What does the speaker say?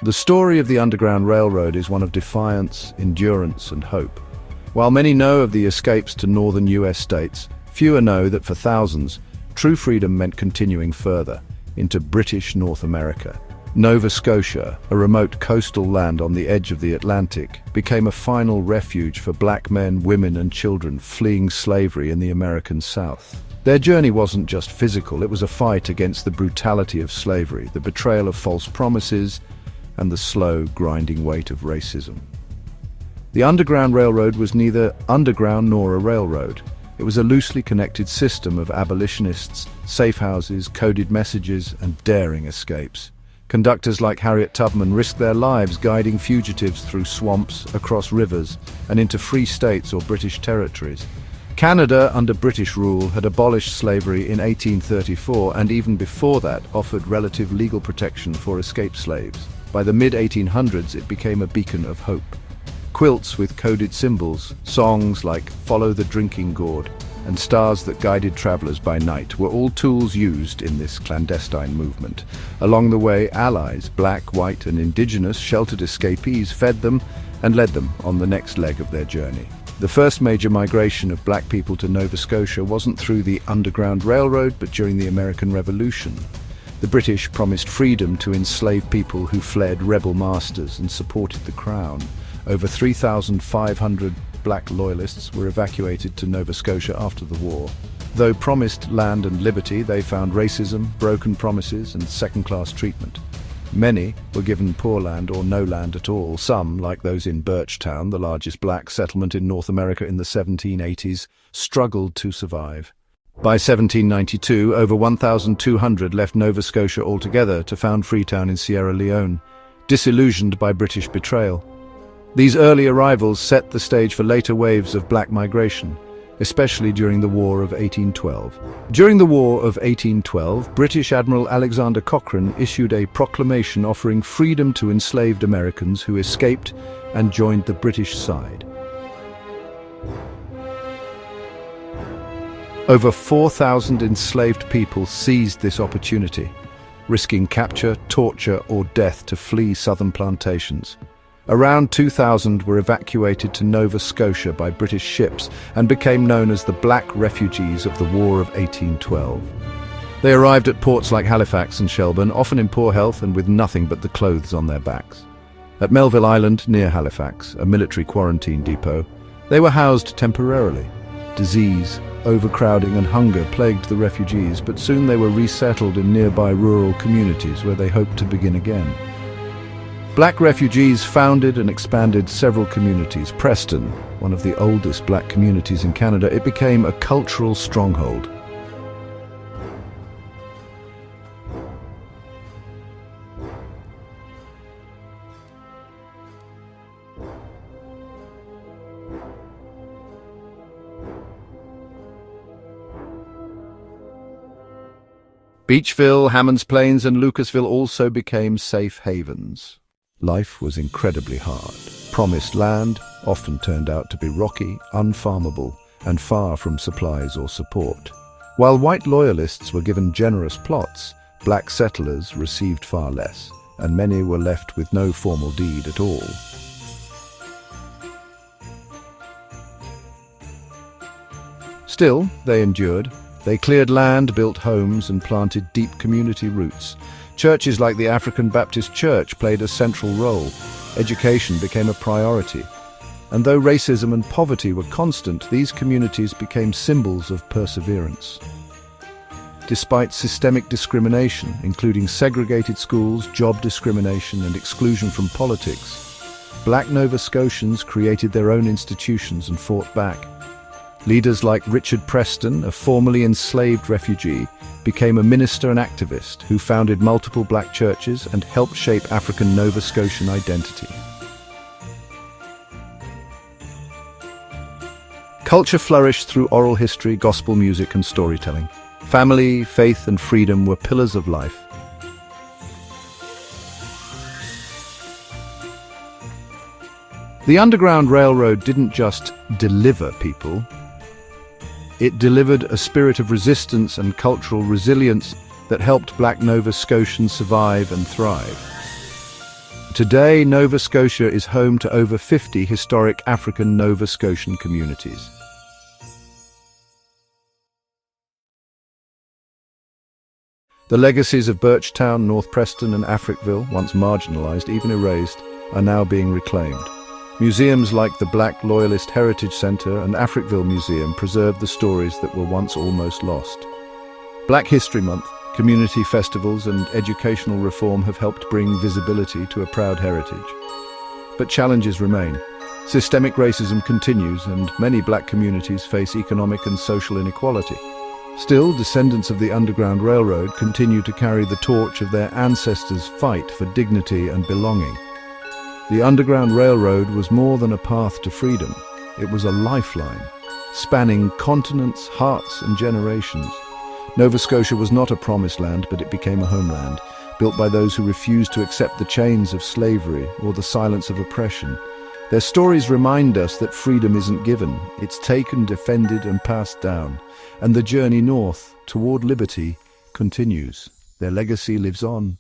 The story of the Underground Railroad is one of defiance, endurance, and hope. While many know of the escapes to northern US states, fewer know that for thousands, true freedom meant continuing further, into British North America. Nova Scotia, a remote coastal land on the edge of the Atlantic, became a final refuge for black men, women, and children fleeing slavery in the American South. Their journey wasn't just physical, it was a fight against the brutality of slavery, the betrayal of false promises, and the slow, grinding weight of racism. The Underground Railroad was neither underground nor a railroad. It was a loosely connected system of abolitionists, safe houses, coded messages, and daring escapes. Conductors like Harriet Tubman risked their lives guiding fugitives through swamps, across rivers, and into free states or British territories. Canada, under British rule, had abolished slavery in 1834 and even before that offered relative legal protection for escaped slaves. By the mid-1800s, it became a beacon of hope. Quilts with coded symbols, songs like "Follow the Drinking Gourd," and stars that guided travelers by night were all tools used in this clandestine movement. Along the way, allies, black, white, and indigenous, sheltered escapees, fed them and led them on the next leg of their journey. The first major migration of black people to Nova Scotia wasn't through the Underground Railroad, but during the American Revolution. The British promised freedom to enslaved people who fled rebel masters and supported the Crown. Over 3,500 Black Loyalists were evacuated to Nova Scotia after the war. Though promised land and liberty, they found racism, broken promises, and second-class treatment. Many were given poor land or no land at all. Some, like those in Birchtown, the largest black settlement in North America in the 1780s, struggled to survive. By 1792, over 1,200 left Nova Scotia altogether to found Freetown in Sierra Leone, disillusioned by British betrayal. These early arrivals set the stage for later waves of black migration, especially during the War of 1812. During the War of 1812, British Admiral Alexander Cochrane issued a proclamation offering freedom to enslaved Americans who escaped and joined the British side. Over 4,000 enslaved people seized this opportunity, risking capture, torture, or death to flee southern plantations. Around 2,000 were evacuated to Nova Scotia by British ships and became known as the Black Refugees of the War of 1812. They arrived at ports like Halifax and Shelburne, often in poor health and with nothing but the clothes on their backs. At Melville Island, near Halifax, a military quarantine depot, they were housed temporarily. Disease, overcrowding, and hunger plagued the refugees, but soon they were resettled in nearby rural communities where they hoped to begin again. Black refugees founded and expanded several communities. Preston, one of the oldest black communities in Canada, it became a cultural stronghold. Beachville, Hammonds Plains, and Lucasville also became safe havens. Life was incredibly hard. Promised land often turned out to be rocky, unfarmable, and far from supplies or support. While white loyalists were given generous plots, black settlers received far less, and many were left with no formal deed at all. Still, they endured. They cleared land, built homes, and planted deep community roots. Churches like the African Baptist Church played a central role. Education became a priority. And though racism and poverty were constant, these communities became symbols of perseverance. Despite systemic discrimination, including segregated schools, job discrimination, and exclusion from politics, black Nova Scotians created their own institutions and fought back. Leaders like Richard Preston, a formerly enslaved refugee, became a minister and activist who founded multiple black churches and helped shape African Nova Scotian identity. Culture flourished through oral history, gospel music, and storytelling. Family, faith, and freedom were pillars of life. The Underground Railroad didn't just deliver people. It delivered a spirit of resistance and cultural resilience that helped black Nova Scotians survive and thrive. Today, Nova Scotia is home to over 50 historic African Nova Scotian communities. The legacies of Birchtown, North Preston and Africville, once marginalised, even erased, are now being reclaimed. Museums like the Black Loyalist Heritage Centre and Africville Museum preserve the stories that were once almost lost. Black History Month, community festivals and educational reform have helped bring visibility to a proud heritage. But challenges remain. Systemic racism continues and many black communities face economic and social inequality. Still, descendants of the Underground Railroad continue to carry the torch of their ancestors' fight for dignity and belonging. The Underground Railroad was more than a path to freedom. It was a lifeline, spanning continents, hearts and generations. Nova Scotia was not a promised land, but it became a homeland, built by those who refused to accept the chains of slavery or the silence of oppression. Their stories remind us that freedom isn't given, it's taken, defended and passed down. And the journey north, toward liberty, continues. Their legacy lives on.